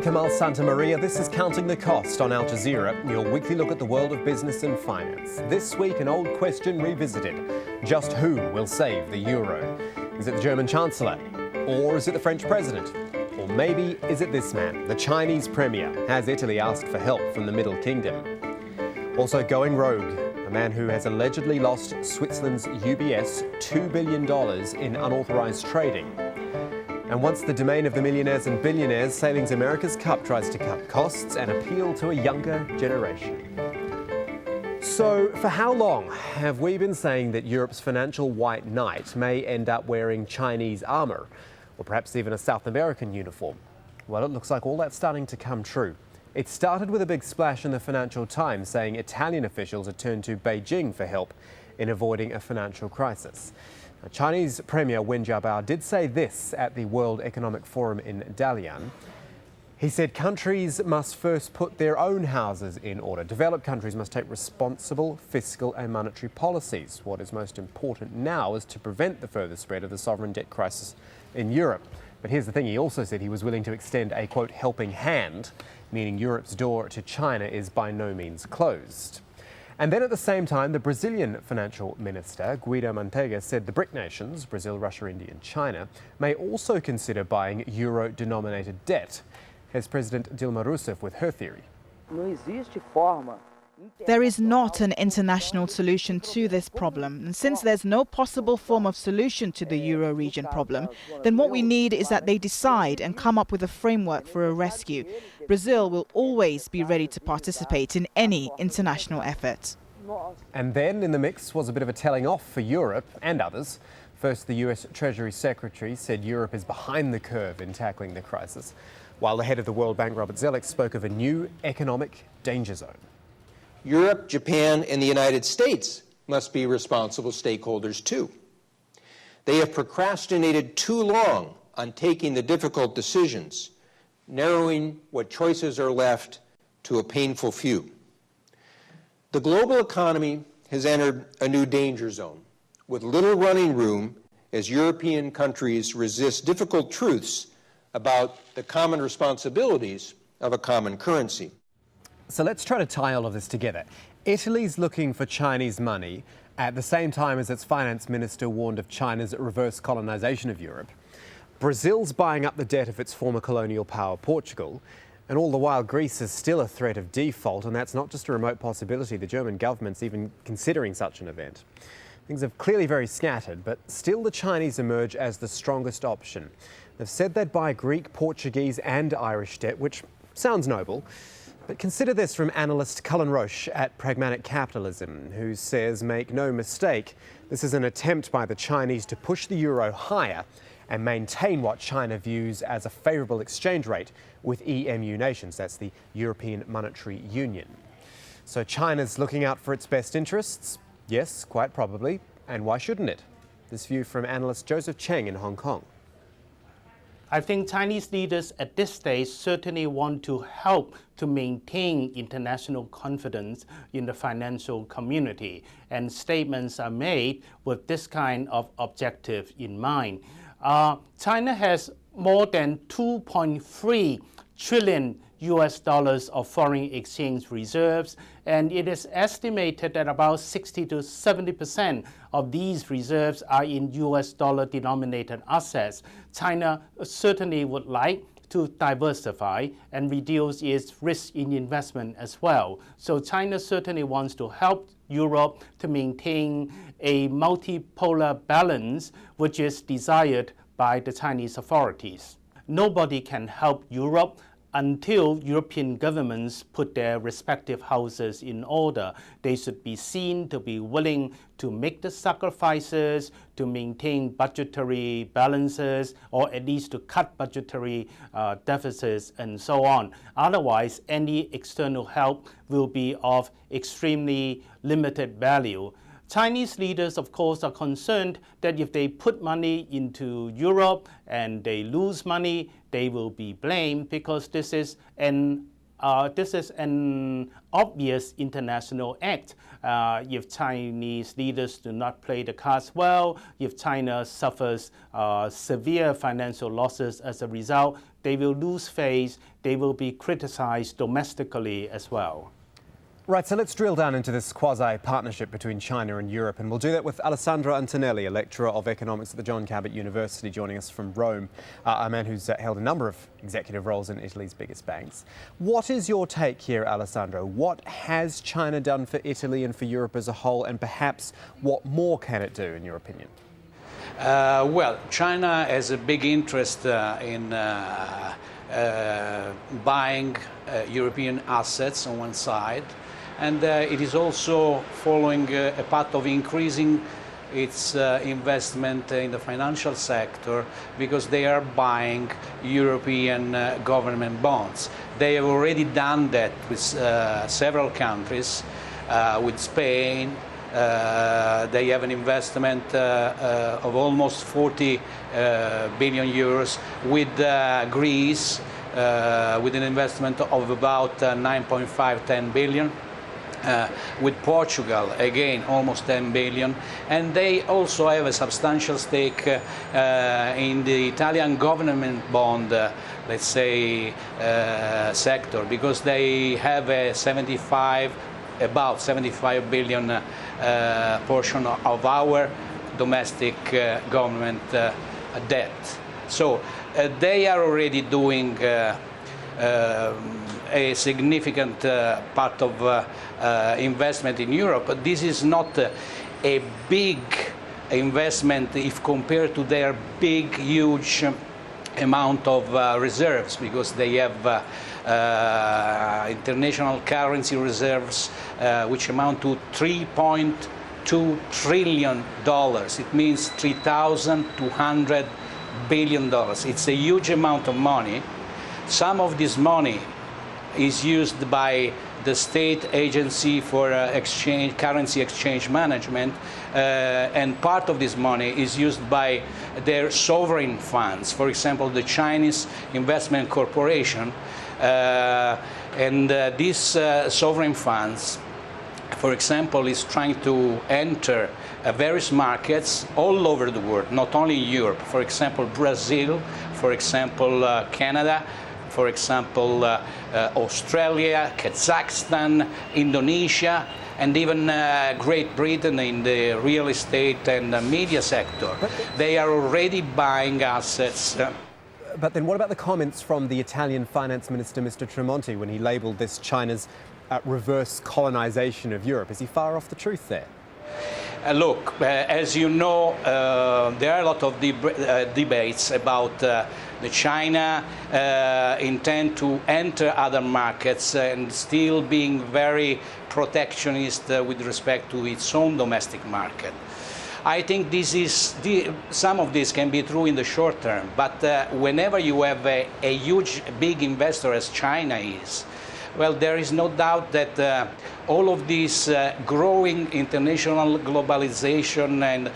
Kamal Santamaria. This is Counting the Cost on Al Jazeera, your weekly look at the world of business and finance. This week, an old question revisited. Just who will save the euro? Is it the German Chancellor? Or is it the French President? Or maybe is it this man, the Chinese Premier? Has Italy asked for help from the Middle Kingdom? Also going rogue, a man who has allegedly lost Switzerland's UBS $2 billion in unauthorised trading. And once the domain of the millionaires and billionaires, Sailing's America's Cup tries to cut costs and appeal to a younger generation. So, for how long have we been saying that Europe's financial white knight may end up wearing Chinese armour, or perhaps even a South American uniform? Well, it looks like all that's starting to come true. It started with a big splash in the Financial Times saying Italian officials had turned to Beijing for help in avoiding a financial crisis. Chinese Premier Wen Jiabao did say this at the World Economic Forum in Dalian. He said countries must first put their own houses in order. Developed countries must take responsible fiscal and monetary policies. What is most important now is to prevent the further spread of the sovereign debt crisis in Europe. But here's the thing, he also said he was willing to extend a, quote, helping hand, meaning Europe's door to China is by no means closed. And then at the same time, the Brazilian financial minister, Guido Mantega, said the BRIC nations, Brazil, Russia, India and China, may also consider buying euro-denominated debt. Here's President Dilma Rousseff with her theory. There is not an international solution to this problem. And since there's no possible form of solution to the euro region problem, then what we need is that they decide and come up with a framework for a rescue. Brazil will always be ready to participate in any international effort. And then in the mix was a bit of a telling off for Europe and others. First, the US Treasury Secretary said Europe is behind the curve in tackling the crisis, while the head of the World Bank, Robert Zoellick, spoke of a new economic danger zone. Europe, Japan, and the United States must be responsible stakeholders too. They have procrastinated too long on taking the difficult decisions, narrowing what choices are left to a painful few. The global economy has entered a new danger zone, with little running room as European countries resist difficult truths about the common responsibilities of a common currency. So let's try to tie all of this together. Italy's looking for Chinese money at the same time as its finance minister warned of China's reverse colonization of Europe. Brazil's buying up the debt of its former colonial power, Portugal. And all the while, Greece is still a threat of default, and that's not just a remote possibility. The German government's even considering such an event. Things are clearly very scattered, but still the Chinese emerge as the strongest option. They've said they'd buy Greek, Portuguese and Irish debt, which sounds noble. But consider this from analyst Cullen Roche at Pragmatic Capitalism, who says, make no mistake, this is an attempt by the Chinese to push the euro higher and maintain what China views as a favourable exchange rate with EMU nations, that's the European Monetary Union. So China's looking out for its best interests? Yes, quite probably. And why shouldn't it? This view from analyst Joseph CHENG in Hong Kong. I think Chinese leaders at this stage certainly want to help to maintain international confidence in the financial community, and statements are made with this kind of objective in mind. China has more than 2.3 trillion US dollars of foreign exchange reserves, and it is estimated that about 60 to 70% of these reserves are in US dollar denominated assets. China certainly would like to diversify and reduce its risk in investment as well. So China certainly wants to help Europe to maintain a multipolar balance, which is desired by the Chinese authorities. Nobody can help Europe until European governments put their respective houses in order. They should be seen to be willing to make the sacrifices to maintain budgetary balances, or at least to cut budgetary deficits and so on. Otherwise, any external help will be of extremely limited value. Chinese leaders, of course, are concerned that if they put money into Europe and they lose money, they will be blamed, because this is an this is an obvious international act. If Chinese leaders do not play the cards well, if China suffers severe financial losses as a result, they will lose face, they will be criticized domestically as well. Right, so let's drill down into this quasi-partnership between China and Europe, and we'll do that with Alessandro Antonelli, a lecturer of economics at the John Cabot University, joining us from Rome, a man who's held a number of executive roles in Italy's biggest banks. What is your take here, Alessandro? What has China done for Italy and for Europe as a whole, and perhaps what more can it do, in your opinion? Well, China has a big interest in buying European assets on one side, and it is also following a path of increasing its investment in the financial sector because they are buying European government bonds. They have already done that with several countries, with Spain. They have an investment of almost 40 billion euros, with Greece with an investment of about 9.5–10 billion. With Portugal, again, almost 10 billion. And they also have a substantial stake in the Italian government bond, let's say, sector, because they have a about 75 billion portion of our domestic government debt. So they are already doing a significant part of investment in Europe. But this is not a big investment if compared to their big, huge amount of reserves, because they have international currency reserves which amount to $3.2 trillion. It means $3,200 billion. It's a huge amount of money. Some of this money is used by the state agency for currency exchange management, and part of this money is used by their sovereign funds, for example, the Chinese Investment Corporation. And these sovereign funds, for example, is trying to enter various markets all over the world, not only Europe. For example, Brazil, for example, Canada, for example, Australia, Kazakhstan, Indonesia, and even Great Britain in the real estate and media sector. They are already buying assets. But then what about the comments from the Italian finance minister, Mr. Tremonti, when he labelled this China's reverse colonization of Europe? Is he far off the truth there? Look, as you know, there are a lot of debates about the China intend to enter other markets and still being very protectionist with respect to its own domestic market. I think some of this can be true in the short term, but whenever you have a huge, big investor as China is, well, there is no doubt that all of this growing international globalization and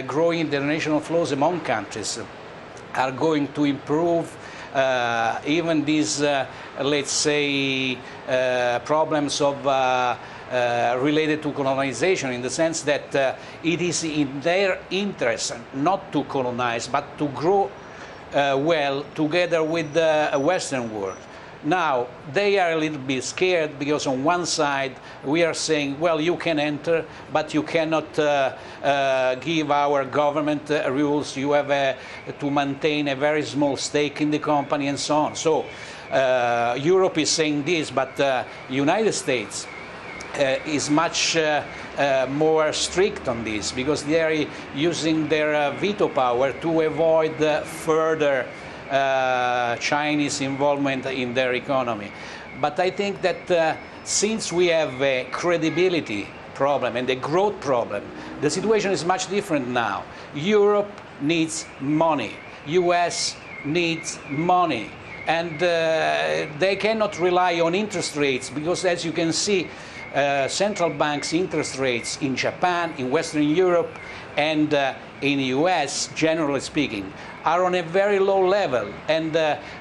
growing international flows among countries are going to improve even these, let's say, problems of related to colonization, in the sense that it is in their interest not to colonize, but to grow well together with the Western world. Now, they are a little bit scared because on one side we are saying, well, you can enter, but you cannot give our government rules. You have to maintain a very small stake in the company and so on. So Europe is saying this, but United States is much more strict on this, because they are using their veto power to avoid further Chinese involvement in their economy. But I think that since we have a credibility problem and a growth problem, the situation is much different now. Europe needs money. US needs money. And they cannot rely on interest rates, because as you can see, central banks' interest rates in Japan, in Western Europe, and in the US, generally speaking, are on a very low level. And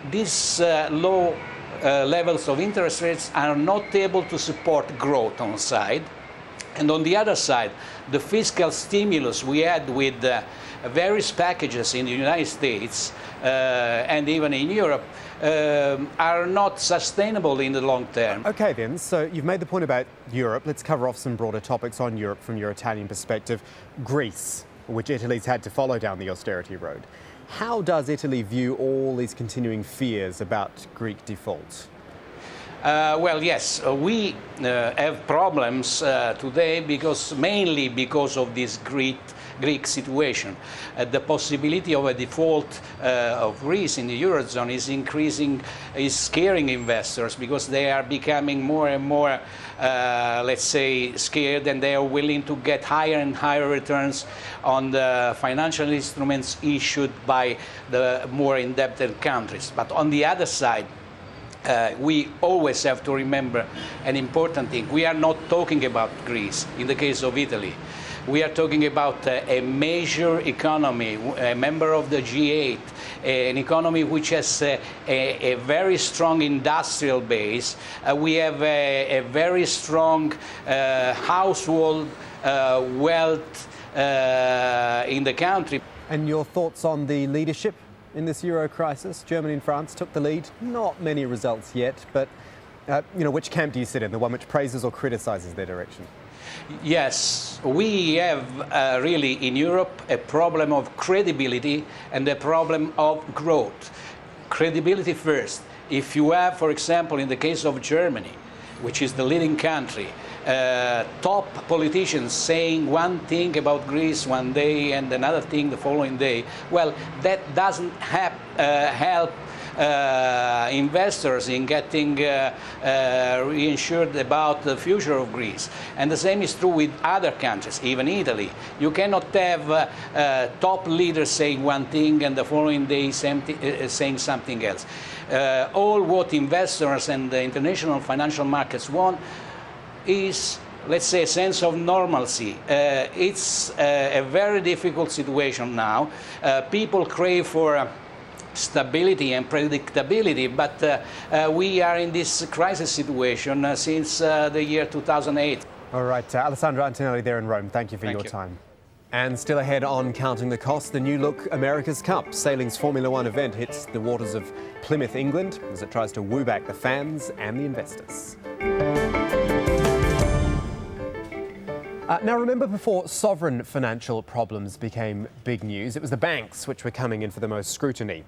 this low levels of interest rates are not able to support growth on one side. And on the other side, the fiscal stimulus we had with various packages in the United States and even in Europe are not sustainable in the long term. Okay then, so you've made the point about Europe. Let's cover off some broader topics on Europe from your Italian perspective. Greece, which Italy's had to follow down the austerity road. How does Italy view all these continuing fears about Greek default? Well, yes, we have problems today mainly because of this Greek situation. The possibility of a default of Greece in the Eurozone is scaring investors because they are becoming more and more, let's say, scared, and they are willing to get higher and higher returns on the financial instruments issued by the more indebted countries. But on the other side, we always have to remember an important thing. We are not talking about Greece in the case of Italy. We are talking about a major economy, a member of the G8, an economy which has a very strong industrial base. We have a very strong household wealth in the country. And your thoughts on the leadership in this Euro crisis? Germany and France took the lead. Not many results yet, but which camp do you sit in? The one which praises or criticizes their direction? Yes, we have really in Europe a problem of credibility and a problem of growth. Credibility first. If you have, for example, in the case of Germany, which is the leading country, top politicians saying one thing about Greece one day and another thing the following day, well, that doesn't help investors in getting reinsured about the future of Greece. And the same is true with other countries, even Italy. You cannot have top leaders saying one thing and the following day saying something else. All what investors and the international financial markets want is, let's say, a sense of normalcy. It's a very difficult situation now. People crave for stability and predictability, but we are in this crisis situation since the year 2008. All right, Alessandro Antonelli there in Rome, thank you for your time. And still ahead on Counting the Cost, the new look America's Cup. Sailing's Formula One event hits the waters of Plymouth, England, as it tries to woo back the fans and the investors. Now remember, before sovereign financial problems became big news, it was the banks which were coming in for the most scrutiny.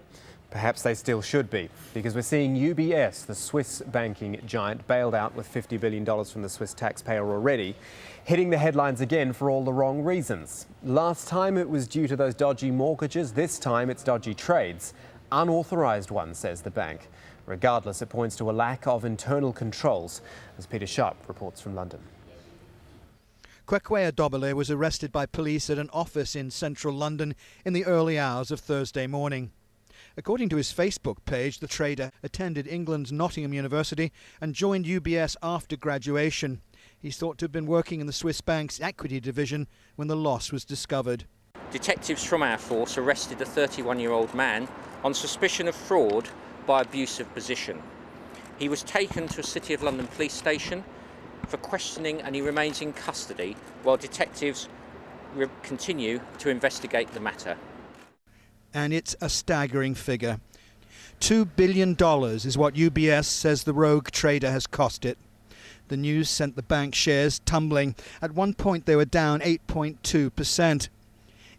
Perhaps they still should be, because we're seeing UBS, the Swiss banking giant, bailed out with $50 billion from the Swiss taxpayer already, hitting the headlines again for all the wrong reasons. Last time it was due to those dodgy mortgages, this time it's dodgy trades. Unauthorised ones, says the bank. Regardless, it points to a lack of internal controls, as Peter Sharp reports from London. Kwekwe Adobele was arrested by police at an office in central London in the early hours of Thursday morning. According to his Facebook page, the trader attended England's Nottingham University and joined UBS after graduation. He's thought to have been working in the Swiss bank's equity division when the loss was discovered. Detectives from our force arrested a 31-year-old man on suspicion of fraud by abuse of position. He was taken to a City of London police station for questioning, and he remains in custody while detectives continue to investigate the matter. And it's a staggering figure. $2 billion is what UBS says the rogue trader has cost it. The news sent the bank shares tumbling. At one point they were down 8.2%.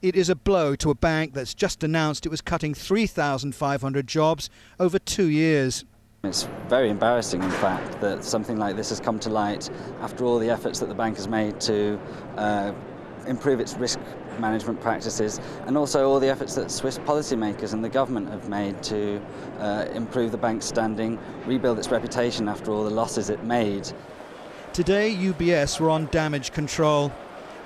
It is a blow to a bank that's just announced it was cutting 3,500 jobs over 2 years. It's very embarrassing, in fact, that something like this has come to light after all the efforts that the bank has made to improve its risk management practices, and also all the efforts that Swiss policymakers and the government have made to improve the bank's standing, rebuild its reputation after all the losses it made. Today, UBS were on damage control.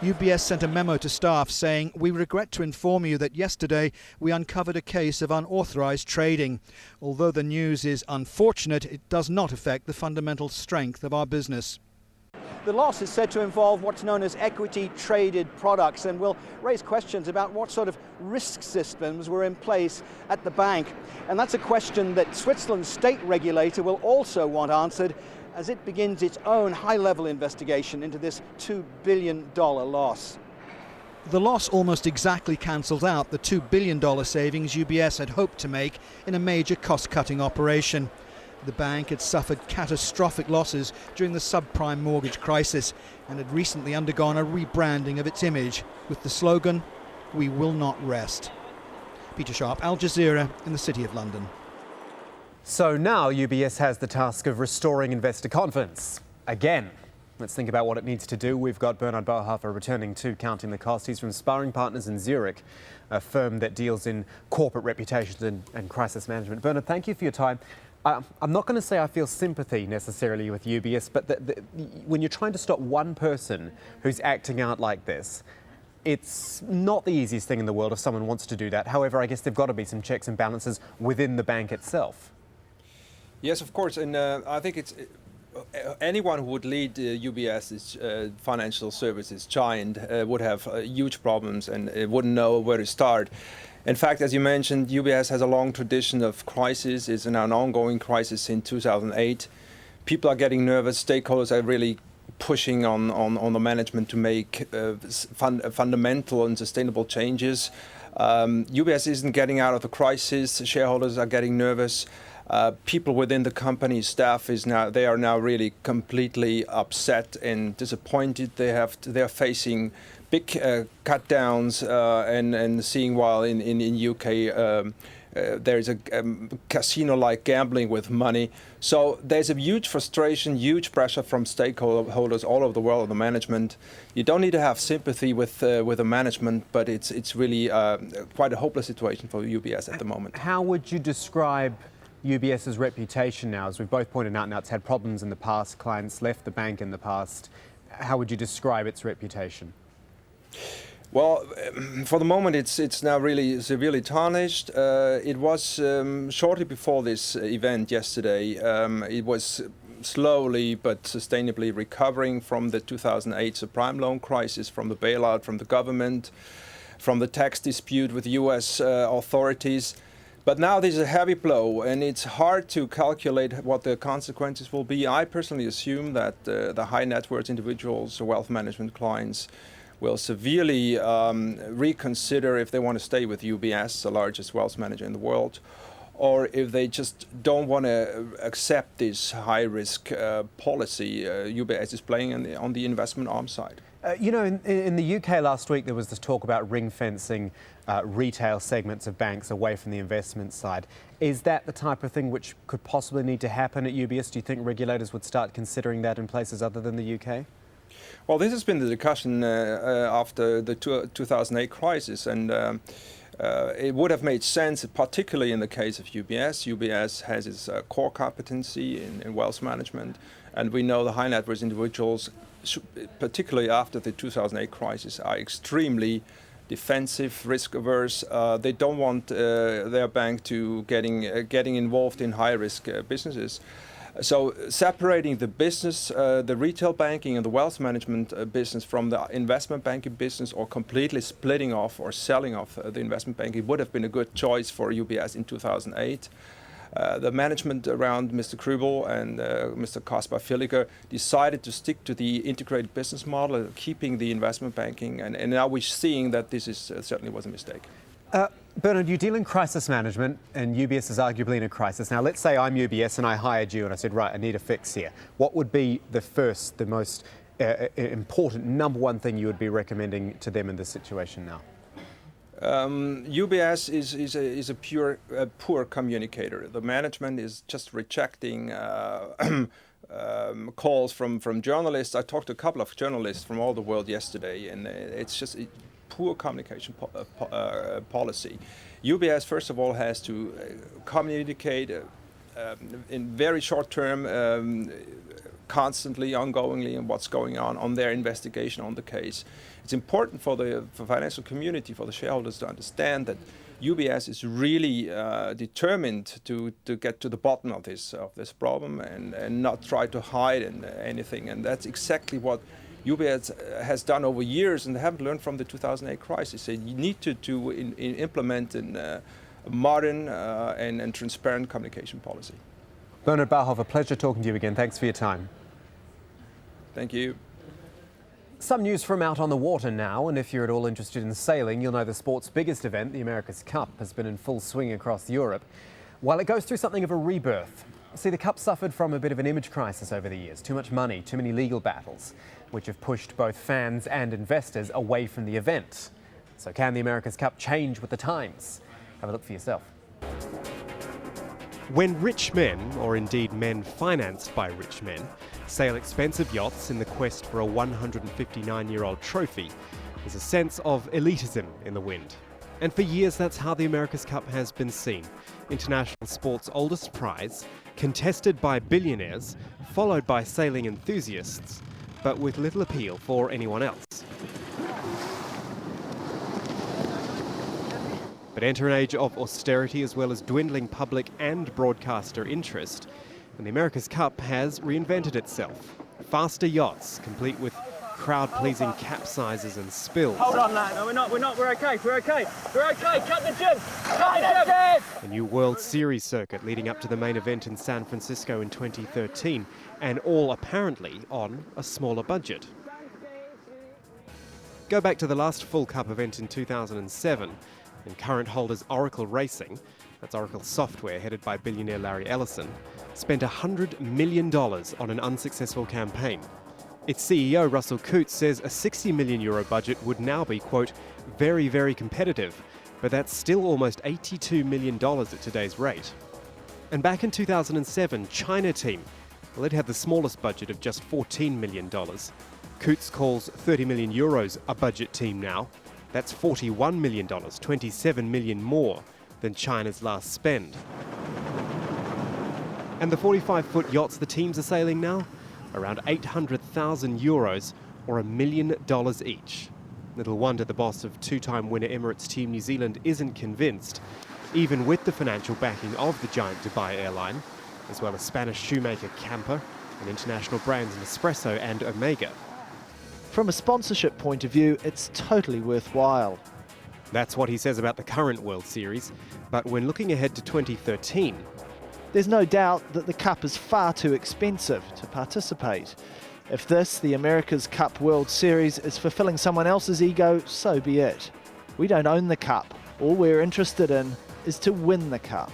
UBS sent a memo to staff saying, "We regret to inform you that yesterday we uncovered a case of unauthorised trading. Although the news is unfortunate, it does not affect the fundamental strength of our business." The loss is said to involve what's known as equity-traded products and will raise questions about what sort of risk systems were in place at the bank. And that's a question that Switzerland's state regulator will also want answered as it begins its own high-level investigation into this $2 billion loss. The loss almost exactly cancels out the $2 billion savings UBS had hoped to make in a major cost-cutting operation. The bank had suffered catastrophic losses during the subprime mortgage crisis and had recently undergone a rebranding of its image with the slogan, "We will not rest." Peter Sharp, Al Jazeera in the City of London. So now UBS has the task of restoring investor confidence again. Let's think about what it needs to do. We've got Bernard Bauhofer returning to Counting the Cost. He's from Sparring Partners in Zurich, a firm that deals in corporate reputations and crisis management. Bernard, thank you for your time. I'm not going to say I feel sympathy necessarily with UBS, but when you're trying to stop one person who's acting out like this, it's not the easiest thing in the world if someone wants to do that. However, I guess there've got to be some checks and balances within the bank itself. Yes, of course, and I think it's anyone who would lead UBS's financial services giant would have huge problems and wouldn't know where to start. In fact, as you mentioned, UBS has a long tradition of crisis. It's an ongoing crisis since 2008. People are getting nervous. Stakeholders are really pushing on the management to make fundamental and sustainable changes. UBS isn't getting out of the crisis. Shareholders are getting nervous. People within the company, staff they are now really completely upset and disappointed. They are facing big cut downs and seeing while in UK there is a casino-like gambling with money. So there's a huge frustration, huge pressure from stakeholders all over the world of the management. You don't need to have sympathy with the management, but it's really quite a hopeless situation for UBS at the moment. How would you describe UBS's reputation now? As we've both pointed out now, it's had problems in the past, clients left the bank in the past. How would you describe its reputation? Well, for the moment, it's now really severely tarnished. It was shortly before this event yesterday. It was slowly but sustainably recovering from the 2008 subprime loan crisis, from the bailout from the government, from the tax dispute with U.S. authorities. But now there's a heavy blow, and it's hard to calculate what the consequences will be. I personally assume that the high net worth individuals, wealth management clients, will severely reconsider if they want to stay with UBS, the largest wealth manager in the world, or if they just don't want to accept this high-risk policy UBS is playing on the investment arm side. You know, in the UK last week, there was this talk about ring-fencing retail segments of banks away from the investment side. Is that the type of thing which could possibly need to happen at UBS? Do you think regulators would start considering that in places other than the UK? Well, this has been the discussion after the 2008 crisis, and it would have made sense, particularly in the case of UBS. UBS has its core competency in wealth management, and we know the high net worth individuals, particularly after the 2008 crisis, are extremely defensive, risk-averse. They don't want their bank to getting involved in high-risk businesses. So separating the business, the retail banking and the wealth management business from the investment banking business, or completely splitting off or selling off the investment banking would have been a good choice for UBS in 2008. The management around Mr. Krübel and Mr. Kaspar Villiger decided to stick to the integrated business model, keeping the investment banking, and now we're seeing that this is certainly was a mistake. Bernard, you deal in crisis management, and UBS is arguably in a crisis. Now, let's say I'm UBS and I hired you and I said, right, I need a fix here. What would be the most important, number one thing you would be recommending to them in this situation now? UBS is a poor communicator. The management is just rejecting calls from journalists. I talked to a couple of journalists from all the world yesterday, and it's just poor communication policy. UBS, first of all, has to communicate in very short term constantly, ongoingly, and what's going on their investigation on the case. It's important for the financial community, for the shareholders to understand that UBS is really determined to get to the bottom of this problem and not try to hide anything. And that's exactly what UBS has done over years, and they haven't learned from the 2008 crisis. They need to implement a modern and transparent communication policy. Bernard Bauhoff, a pleasure talking to you again. Thanks for your time. Thank you. Some news from out on the water now, and if you're at all interested in sailing, you'll know the sport's biggest event, the America's Cup, has been in full swing across Europe, while it goes through something of a rebirth. See, the Cup suffered from a bit of an image crisis over the years. Too much money, too many legal battles, which have pushed both fans and investors away from the event. So can the America's Cup change with the times? Have a look for yourself. When rich men, or indeed men financed by rich men, sail expensive yachts in the quest for a 159-year-old trophy, there's a sense of elitism in the wind. And for years that's how the America's Cup has been seen. International sport's oldest prize, contested by billionaires, followed by sailing enthusiasts, but with little appeal for anyone else. But enter an age of austerity as well as dwindling public and broadcaster interest, and the America's Cup has reinvented itself. Faster yachts, complete with crowd-pleasing capsizes and spills. Hold on, lad. No, we're okay, cut the jib! Cut the jib! A new World Series circuit leading up to the main event in San Francisco in 2013, and all apparently on a smaller budget. Go back to the last full Cup event in 2007, and current holders Oracle Racing, that's Oracle Software headed by billionaire Larry Ellison, spent $100 million on an unsuccessful campaign. Its CEO Russell Coutts says a €60 million budget would now be, quote, very, very competitive, but that's still almost $82 million at today's rate. And back in 2007, China Team, well, it had the smallest budget of just $14 million. Coutts calls €30 million a budget team now. That's $41 million, 27 million more than China's last spend. And the 45-foot yachts the teams are sailing now? Around €800,000 or $1 million each. Little wonder the boss of two-time winner Emirates Team New Zealand isn't convinced, even with the financial backing of the giant Dubai airline, as well as Spanish shoemaker Camper and international brands Nespresso and Omega. From a sponsorship point of view, it's totally worthwhile. That's what he says about the current World Series, but when looking ahead to 2013... There's no doubt that the Cup is far too expensive to participate. If this, the America's Cup World Series, is fulfilling someone else's ego, so be it. We don't own the Cup. All we're interested in is to win the Cup.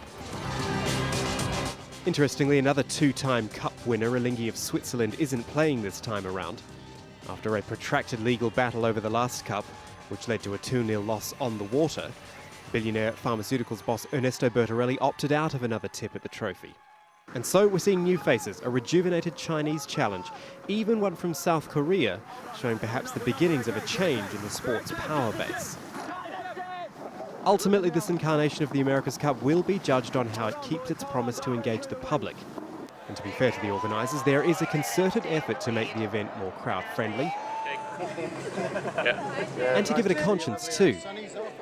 Interestingly, another two-time Cup winner, Alinghi of Switzerland, isn't playing this time around. After a protracted legal battle over the last Cup, which led to a 2-0 loss on the water, billionaire pharmaceuticals boss Ernesto Bertarelli opted out of another tip at the trophy. And so we're seeing new faces, a rejuvenated Chinese challenge, even one from South Korea, showing perhaps the beginnings of a change in the sport's power base. Ultimately, this incarnation of the America's Cup will be judged on how it keeps its promise to engage the public. And to be fair to the organisers, there is a concerted effort to make the event more crowd-friendly. And to give it a conscience too.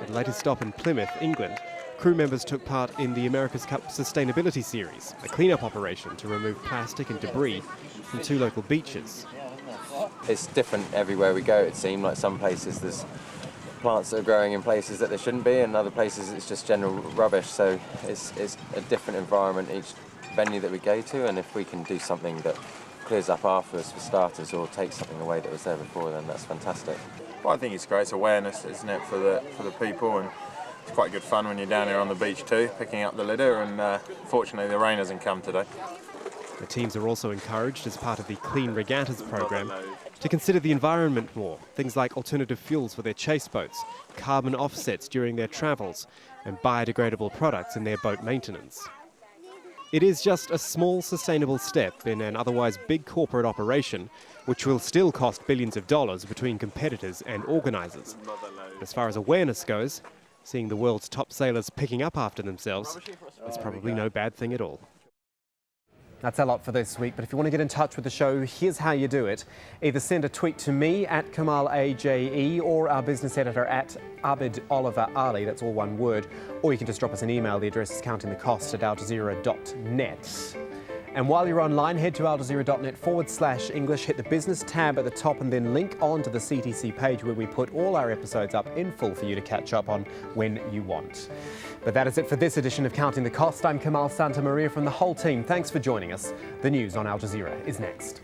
At the latest stop in Plymouth, England, crew members took part in the America's Cup Sustainability Series, a clean-up operation to remove plastic and debris from 2 local beaches. It's different everywhere we go, it seems. Like some places there's plants that are growing in places that there shouldn't be, and other places it's just general rubbish, so it's a different environment each venue that we go to, and if we can do something that clears up afterwards for starters, or take something away that was there before, then that's fantastic. Well, I think it's great. It's awareness, isn't it, for the people, and it's quite good fun when you're down here on the beach too, picking up the litter, and fortunately the rain hasn't come today. The teams are also encouraged, as part of the Clean Regattas program, to consider the environment more, things like alternative fuels for their chase boats, carbon offsets during their travels, and biodegradable products in their boat maintenance. It is just a small, sustainable step in an otherwise big corporate operation, which will still cost billions of dollars between competitors and organisers. As far as awareness goes, seeing the world's top sailors picking up after themselves is probably no bad thing at all. That's a lot for this week, but if you want to get in touch with the show, here's how you do it. Either send a tweet to me at Kamal AJE or our business editor at Abid Oliver Ali, that's all one word, or you can just drop us an email. The address is countingthecost@aljazeera.net. And while you're online, head to aljazeera.net/English, hit the business tab at the top and then link on to the CTC page where we put all our episodes up in full for you to catch up on when you want. But that is it for this edition of Counting the Cost. I'm Kamal Santamaria from the whole team. Thanks for joining us. The news on Al Jazeera is next.